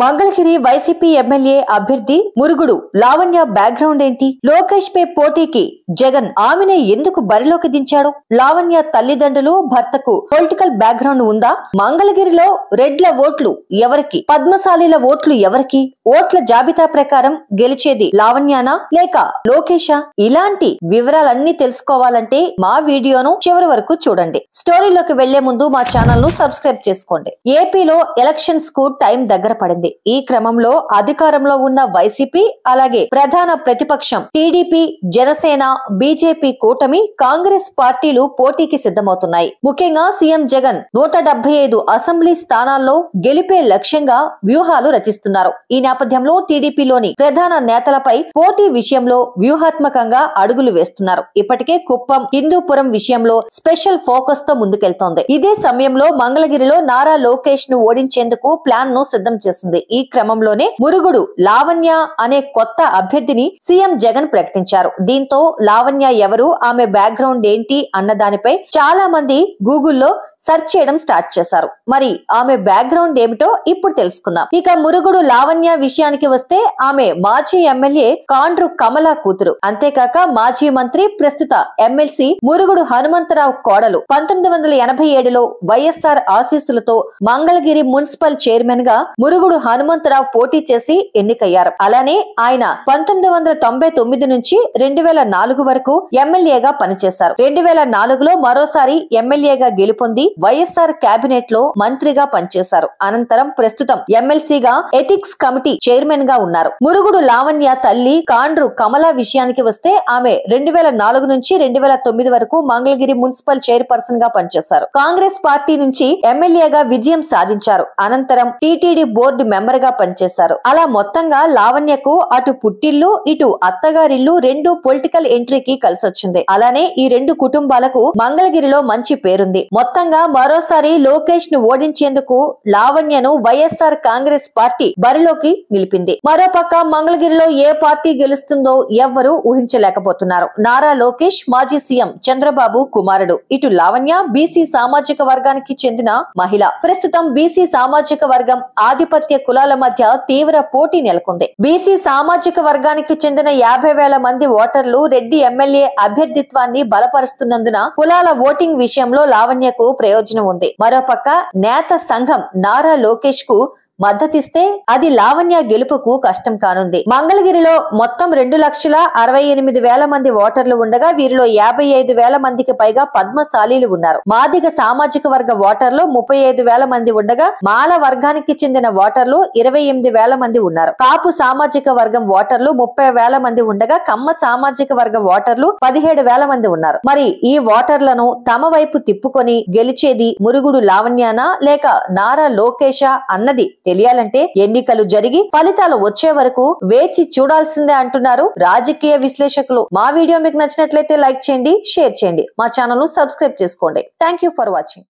Mangalagiri YCP MLA అభ్యర్థి Murugudu Lavanya background ఏంటి? లోకేష్ పై పోటీకి జగన్ ఆమెనే ఎందుకు బరిలోకి దించాడు? లావణ్య తల్లిదండ్రులు, భర్తకు పొలిటికల్ బ్యాక్గ్రౌండ్ ఉందా? మంగళగిరిలో రెడ్ల ఓట్లు ఎవరికి, పద్మశాలీల ఓట్లు ఎవరికి? ఓట్ల జాబితా ప్రకారం గెలిచేది లావణ్యనా లేక లోకేషా? ఇలాంటి వివరాలన్నీ తెలుసుకోవాలంటే మా వీడియోను చివరి వరకు చూడండి. స్టోరీలోకి వెళ్లే ముందు మా ఛానల్ ను సబ్స్క్రైబ్ చేసుకోండి. ఏపీలో ఎలక్షన్స్ కు టైం దగ్గర పడింది. ఈ క్రమంలో అధికారంలో ఉన్న వైసీపీ అలాగే ప్రధాన ప్రతిపక్షం టీడీపీ, జనసేన, బీజేపీ కూటమి, కాంగ్రెస్ పార్టీలు పోటీకి సిద్ధమవుతున్నాయి. ముఖ్యంగా సీఎం జగన్ 175 అసెంబ్లీ స్థానాల్లో గెలిపే లక్ష్యంగా వ్యూహాలు రచిస్తున్నారు. ఈ నేపథ్యంలో టీడీపీలోని ప్రధాన నేతలపై పోటీ విషయంలో వ్యూహాత్మకంగా అడుగులు వేస్తున్నారు. ఇప్పటికే కుప్పం, హిందూపురం విషయంలో స్పెషల్ ఫోకస్ తో ముందుకెళ్తోంది. ఇదే సమయంలో మంగళగిరిలో నారా లోకేష్ ను ఓడించేందుకు ప్లాన్ ను సిద్ధం చేసింది. ఈ క్రమంలోనే మురుగుడు లావణ్య అనే కొత్త అభ్యర్థిని సీఎం జగన్ ప్రకటించారు. దీంతో లావణ్య ఎవరు, ఆమె బ్యాక్గ్రౌండ్ ఏంటి అన్న దానిపై చాలా మంది గూగుల్లో సెర్చ్ చేయడం స్టార్ట్ చేశారు. మరి ఆమె బ్యాక్గ్రౌండ్ ఏమిటో ఇప్పుడు తెలుసుకుందాం. ఇక మురుగుడు లావణ్య విషయానికి వస్తే ఆమె మాజీ ఎమ్మెల్యే కాండ్రు కమల కూతురు. అంతేకాక మాజీ మంత్రి, ప్రస్తుత ఎమ్మెల్సీ మురుగుడు హనుమంతరావు కోడలు. 1987లో వైఎస్ఆర్ ఆశీస్సులతో మంగళగిరి మున్సిపల్ చైర్మన్ గా మురుగుడు హనుమంతరావు పోటీ చేసి ఎన్నికయ్యారు. అలానే ఆయన 1999 నుంచి 2004 వరకు ఎమ్మెల్యేగా పనిచేశారు. 2004లో మరోసారి ఎమ్మెల్యేగా గెలుపొంది వైఎస్ఆర్ కేబినెట్ లో మంత్రిగా పనిచేశారు. అనంతరం ప్రస్తుతం ఎమ్మెల్సీగా ఎథిక్స్ కమిటీ చైర్మన్ గా ఉన్నారు. మురుగుడు లావణ్య తల్లి కాండ్రు కమల విషయానికి వస్తే ఆమె 2004 నుంచి 2009 వరకు మంగళగిరి మున్సిపల్ చైర్పర్సన్ గా పనిచేశారు. కాంగ్రెస్ పార్టీ నుంచి ఎమ్మెల్యేగా విజయం సాధించారు. అనంతరం టీటీడీ బోర్డు మెంబర్ గా పనిచేశారు. అలా మొత్తంగా లావణ్యకు అటు పుట్టిల్లు, ఇటు అత్తగారిల్లు రెండు పొలిటికల్ ఎంట్రీకి కలిసొచ్చింది. అలానే ఈ రెండు కుటుంబాలకు మంగళగిరిలో మంచి పేరుంది. మొత్తంగా మరోసారి లోకేష్ ను ఓడించేందుకు లావణ్యను వైఎస్ఆర్ కాంగ్రెస్ పార్టీ బరిలోకి నిలిపింది. మరోపక్క మంగళగిరిలో ఏ పార్టీ గెలుస్తుందో ఎవ్వరూ ఊహించలేకపోతున్నారు. నారా లోకేష్ మాజీ సీఎం చంద్రబాబు కుమారుడు. ఇటు లావణ్య బీసీ సామాజిక వర్గానికి చెందిన మహిళ. ప్రస్తుతం బీసీ సామాజిక వర్గం, ఆధిపత్య కులాల మధ్య తీవ్ర పోటీ నెలకొంది. బీసీ సామాజిక వర్గానికి చెందిన 50,000 మంది ఓటర్లు రెడ్డి ఎమ్మెల్యే అభ్యర్థిత్వాన్ని బలపరుస్తున్నందున కులాల ఓటింగ్ విషయంలో లావణ్యకు ప్రయోజనం ఉంది. మరోపక్క నేత సంఘం నారా లోకేష్ కు మద్దతిస్తే అది లావణ్య గెలుపుకు కష్టం కానుంది. మంగళగిరిలో మొత్తం 2,68,000 మంది ఓటర్లు ఉండగా వీరిలో 55,000 మందికి పైగా పద్మశాలీలు ఉన్నారు. మాదిగ సామాజిక వర్గ ఓటర్లు 35,000 మంది ఉండగా మాల వర్గానికి చెందిన ఓటర్లు 28,000 మంది ఉన్నారు. కాపు సామాజిక వర్గం ఓటర్లు 30,000 మంది ఉండగా కమ్మ సామాజిక వర్గ ఓటర్లు 17,000 మంది ఉన్నారు. మరి ఈ ఓటర్లను తమ వైపు తిప్పుకొని గెలిచేది మురుగుడు లావణ్యనా లేక నారా లోకేషా అన్నది తెలియాలంటే ఎన్నికలు జరిగి ఫలితాలు వచ్చే వరకు వేచి చూడాల్సిందే అంటున్నారు రాజకీయ విశ్లేషకులు. మా వీడియో మీకు నచ్చినట్లయితే లైక్ చేయండి, షేర్ చేయండి, మా ఛానల్ ను సబ్స్క్రైబ్ చేసుకోండి. Thank you for watching.